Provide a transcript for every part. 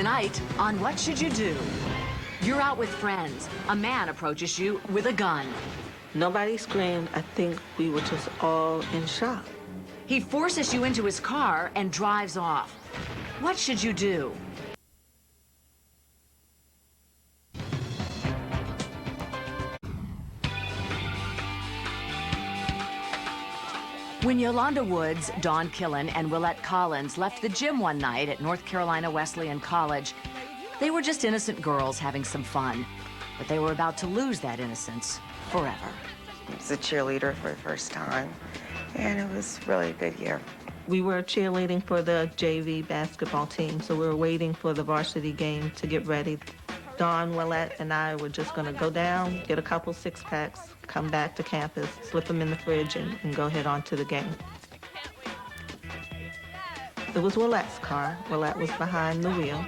Tonight on What Should You Do? You're out with friends. A man approaches you with a gun. Nobody screamed. I think we were just all in shock. He forces you into his car and drives off. What should you do? When Yolanda Woods, Dawn Killen, and Willette Collins left the gym one night at North Carolina Wesleyan College, they were just innocent girls having some fun. But they were about to lose that innocence forever. I was a cheerleader for the first time, and it was really a good year. We were cheerleading for the JV basketball team, so we were waiting for the varsity game to get ready. Dawn, Willette, and I were just going to go down, get a couple six-packs, come back to campus, slip them in the fridge, and go head on to the game. It was Willette's car. Willette was behind the wheel.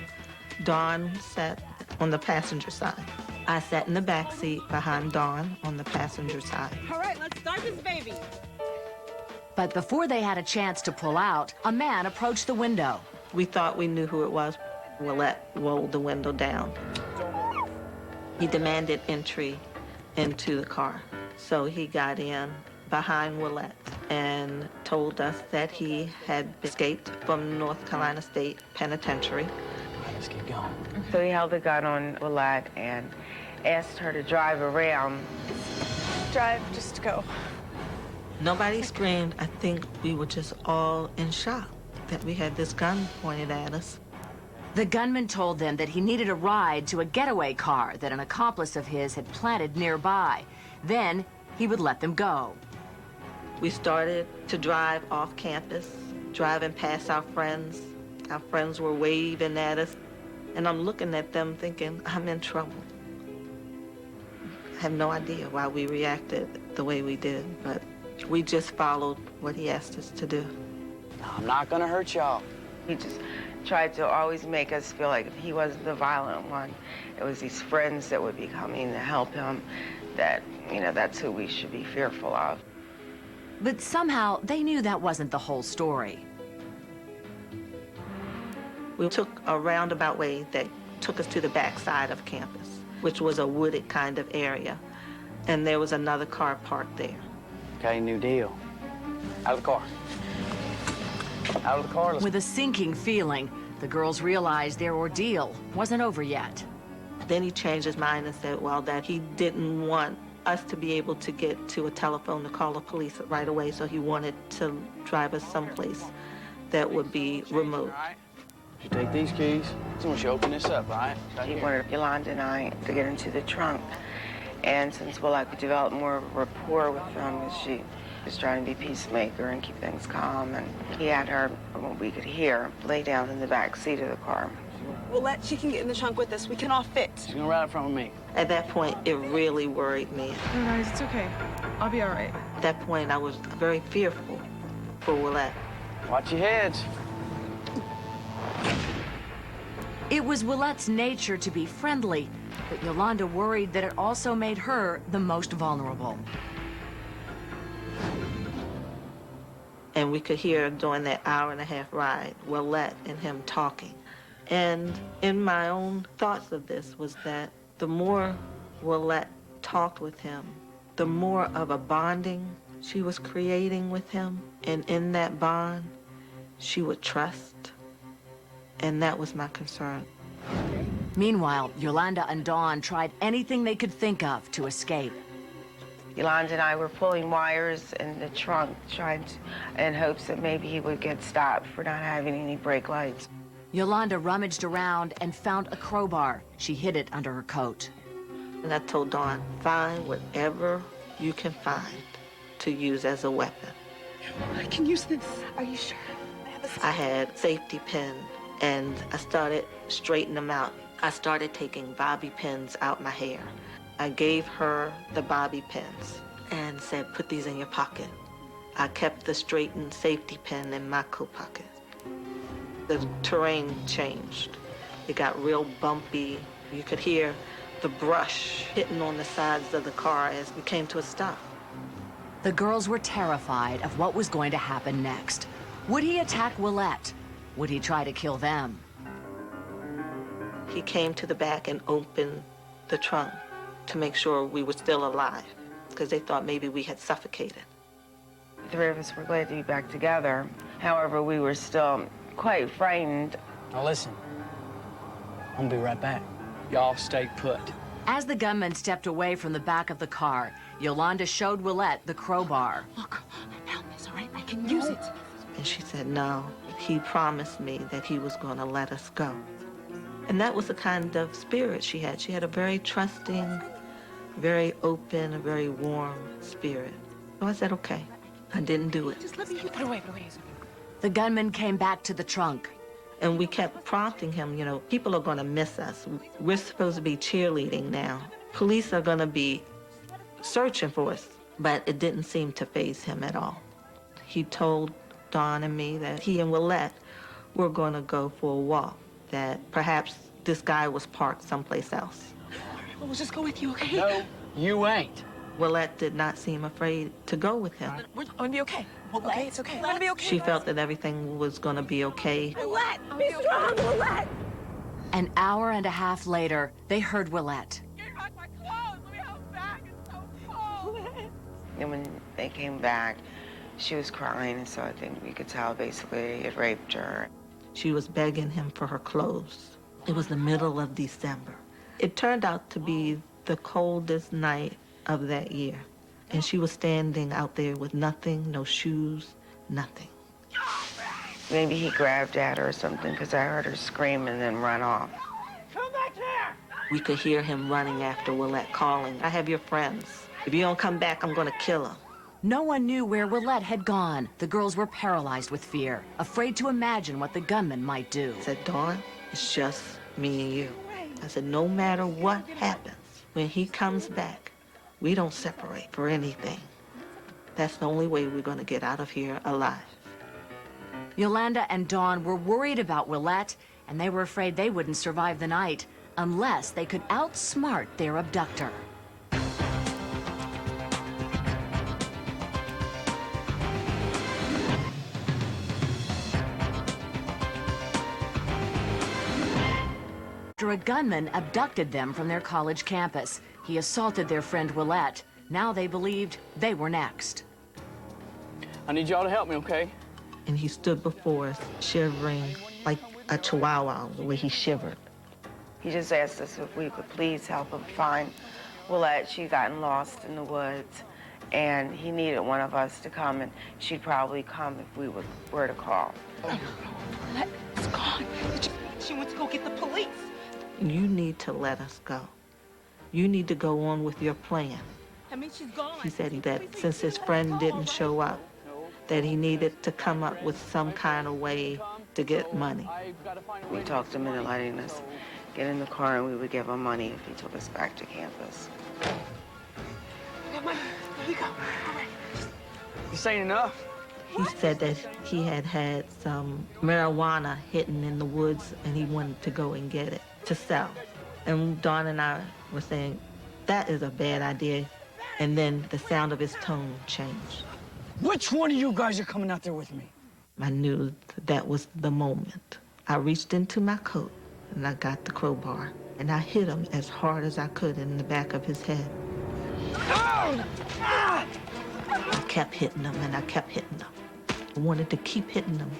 Dawn sat on the passenger side. I sat in the back seat behind Dawn on the passenger side. All right, let's start this baby. But before they had a chance to pull out, a man approached the window. We thought we knew who it was. Willette rolled the window down. He demanded entry into the car. So he got in behind Willette and told us that he had escaped from North Carolina State Penitentiary. Let's keep going. So he held the gun on Willette and asked her to drive around. Drive, just go. Nobody screamed. I think we were just all in shock that we had this gun pointed at us. The gunman told them that he needed a ride to a getaway car that an accomplice of his had planted nearby. Then he would let them go. We started to drive off campus, driving past our friends. Our friends were waving at us, and I'm looking at them thinking, I'm in trouble. I have no idea why we reacted the way we did, but we just followed what he asked us to do. I'm not gonna hurt y'all. He just tried to always make us feel like if he wasn't the violent one, it was these friends that would be coming to help him, that, you know, that's who we should be fearful of. But somehow they knew that wasn't the whole story. We took a roundabout way that took us to the back side of campus, which was a wooded kind of area, and there was another car parked there. Okay, new deal. Out of the car. Out of the car. With a sinking feeling, the girls realized their ordeal wasn't over yet. Then he changed his mind and said, well, that he didn't want us to be able to get to a telephone to call the police right away, so he wanted to drive us someplace that would be remote. All right. You take these keys. So once you open this up, right? He wanted Yolanda and I to get into the trunk. And since Willette could develop more rapport with them, she was trying to be peacemaker and keep things calm, and he had her, from what we could hear, lay down in the back seat of the car. Willette, she can get in the trunk with us. We can all fit. She's gonna ride in front of me. At that point, it really worried me. No, guys, it's okay. I'll be all right. At that point, I was very fearful for Willette. Watch your heads. It was Willette's nature to be friendly, but Yolanda worried that it also made her the most vulnerable. And we could hear during that hour-and-a-half ride, Willette and him talking. And in my own thoughts of this was that the more Willette talked with him, the more of a bonding she was creating with him. And in that bond, she would trust. And that was my concern. Meanwhile, Yolanda and Dawn tried anything they could think of to escape. Yolanda and I were pulling wires in the trunk, in hopes that maybe he would get stopped for not having any brake lights. Yolanda rummaged around and found a crowbar. She hid it under her coat. And I told Dawn, find whatever you can find to use as a weapon. I can use this. Are you sure? I had safety pin, and I started straightening them out. I started taking bobby pins out my hair. I gave her the bobby pins and said, put these in your pocket. I kept the straightened safety pin in my coat pocket. The terrain changed. It got real bumpy. You could hear the brush hitting on the sides of the car as we came to a stop. The girls were terrified of what was going to happen next. Would he attack Willette? Would he try to kill them? He came to the back and opened the trunk to make sure we were still alive, because they thought maybe we had suffocated. The three of us were glad to be back together. However, we were still quite frightened. Now listen, I'm gonna be right back. Y'all stay put. As the gunman stepped away from the back of the car, Yolanda showed Willette the crowbar. Look, I found this, all right? I can use it. And she said, no, he promised me that he was going to let us go. And that was the kind of spirit she had. She had a very trusting, very open, a very warm spirit. So I said, okay. I didn't do it. Just let me put it away, put it away. The gunman came back to the trunk. And we kept prompting him, you know, people are going to miss us. We're supposed to be cheerleading now. Police are going to be searching for us. But it didn't seem to faze him at all. He told Dawn and me that he and Willette were going to go for a walk, that perhaps this guy was parked someplace else. Well, we'll just go with you, okay? No, you ain't. Willette did not seem afraid to go with him. We're gonna be okay. Okay, it's okay. We're gonna be okay. She felt that everything was going to be okay. Willette, be strong, Willette. An hour and a half later, they heard Willette. Get back my clothes. Let me help back. It's so cold. And when they came back, she was crying, and so I think we could tell basically he had raped her. She was begging him for her clothes. It was the middle of December. It turned out to be the coldest night of that year. And she was standing out there with nothing, no shoes, nothing. Maybe he grabbed at her or something, because I heard her scream and then run off. Come back here. We could hear him running after Willette, calling, I have your friends. If you don't come back, I'm gonna kill him. No one knew where Willette had gone. The girls were paralyzed with fear, afraid to imagine what the gunman might do. I said, Dawn, it's just me and you. I said, no matter what happens, when he comes back, we don't separate for anything. That's the only way we're gonna get out of here alive. Yolanda and Dawn were worried about Willette, and they were afraid they wouldn't survive the night unless they could outsmart their abductor. After a gunman abducted them from their college campus, he assaulted their friend Willette. Now they believed they were next. I need y'all to help me, okay? And he stood before us, shivering like a chihuahua, the way he shivered. He just asked us if we could please help him find Willette. She'd gotten lost in the woods, and he needed one of us to come, and she'd probably come if we were to call. Willette is gone. She went to go get the police. You need to let us go. You need to go on with your plan. I mean, she's gone. He said that since his friend didn't show up, that he needed to come up with some kind of way to get money. We talked him into letting us get in the car, and we would give him money if he took us back to campus. Come on, here we go. All right. This ain't enough. He said that he had had some marijuana hidden in the woods and he wanted to go and get it to sell. And Dawn and I were saying, that is a bad idea. And then the sound of his tone changed. Which one of you guys are coming out there with me? I knew that was the moment. I reached into my coat and I got the crowbar and I hit him as hard as I could in the back of his head. I kept hitting him and I kept hitting him. I wanted to keep hitting him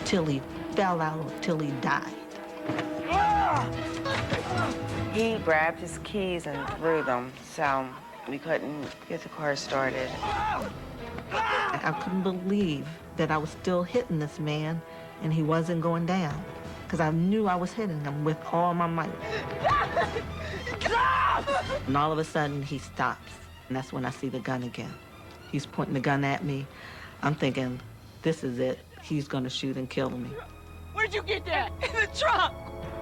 till he fell out or till he died. He grabbed his keys and threw them, so we couldn't get the car started. I couldn't believe that I was still hitting this man and he wasn't going down, because I knew I was hitting him with all my might. And all of a sudden he stops, and that's when I see the gun again. He's pointing the gun at me. I'm thinking, this is it. He's gonna shoot and kill me. Where'd you get that? In the trunk.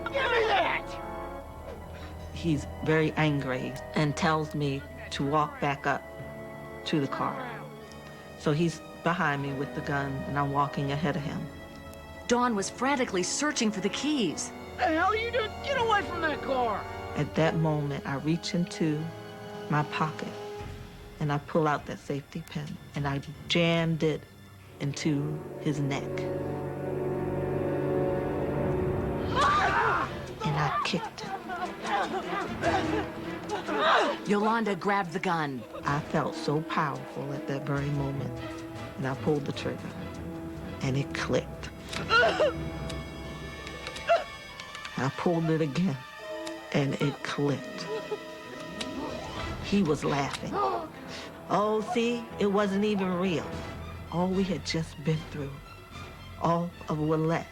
Give me that. He's very angry and tells me to walk back up to the car. So he's behind me with the gun, and I'm walking ahead of him. Dawn was frantically searching for the keys. What the hell are you doing? Get away from that car! At that moment, I reach into my pocket and I pull out that safety pin and I jammed it into his neck. And I I kicked it. Yolanda grabbed the gun. I felt so powerful at that very moment, and I pulled the trigger, and it clicked. I pulled it again, and it clicked. He was laughing. Oh, see, it wasn't even real. All we had just been through, all of Willette,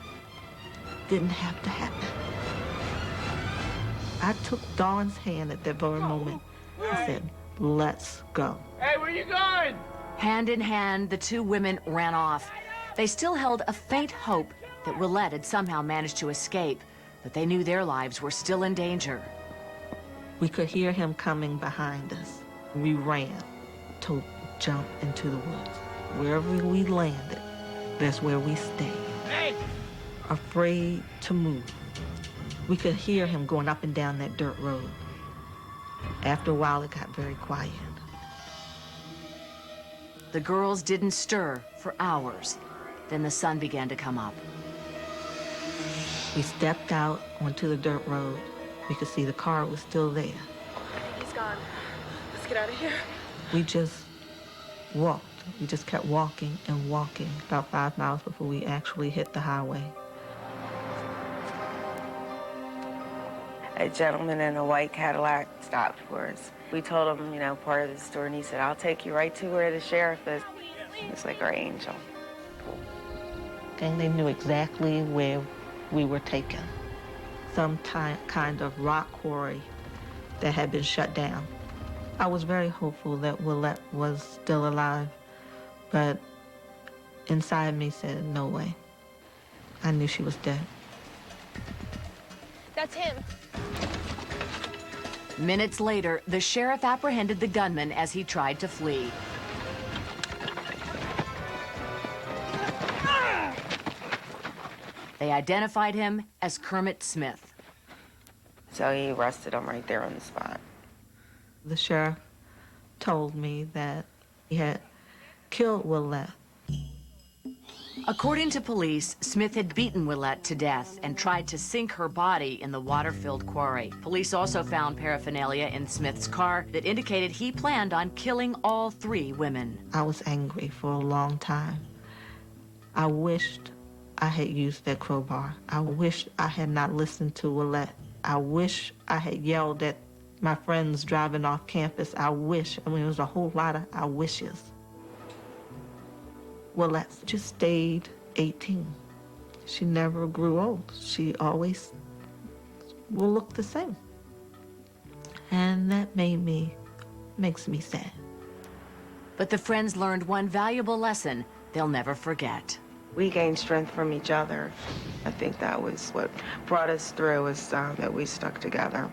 didn't have to happen. I took Dawn's hand at that very moment and said, let's go. Hey, where you going? Hand in hand, the two women ran off. They still held a faint hope that Willette had somehow managed to escape, but they knew their lives were still in danger. We could hear him coming behind us. We ran to jump into the woods. Wherever we landed, that's where we stayed. Hey! Afraid to move. We could hear him going up and down that dirt road. After a while, it got very quiet. The girls didn't stir for hours. Then the sun began to come up. We stepped out onto the dirt road. We could see the car was still there. He's gone. Let's get out of here. We just walked. We just kept walking and walking about 5 miles before we actually hit the highway. A gentleman in a white Cadillac stopped for us. We told him, you know, part of the story, and he said, I'll take you right to where the sheriff is. It's like our angel. And they knew exactly where we were taken. Some kind of rock quarry that had been shut down. I was very hopeful that Willette was still alive, but inside me said, no way. I knew she was dead. That's him. Minutes later, the sheriff apprehended the gunman as he tried to flee. They identified him as Kermit Smith. So he arrested him right there on the spot. The sheriff told me that he had killed Willette. According to police, Smith had beaten Willette to death and tried to sink her body in the water-filled quarry. Police also found paraphernalia in Smith's car that indicated he planned on killing all 3 women. I was angry for a long time. I wished I had used that crowbar. I wished I had not listened to Willette. I wish I had yelled at my friends driving off campus. I wish. I mean, it was a whole lot of I wishes. Willette just stayed 18. She never grew old. She always will look the same. And that makes me sad. But the friends learned one valuable lesson they'll never forget. We gained strength from each other. I think that was what brought us through, is that we stuck together.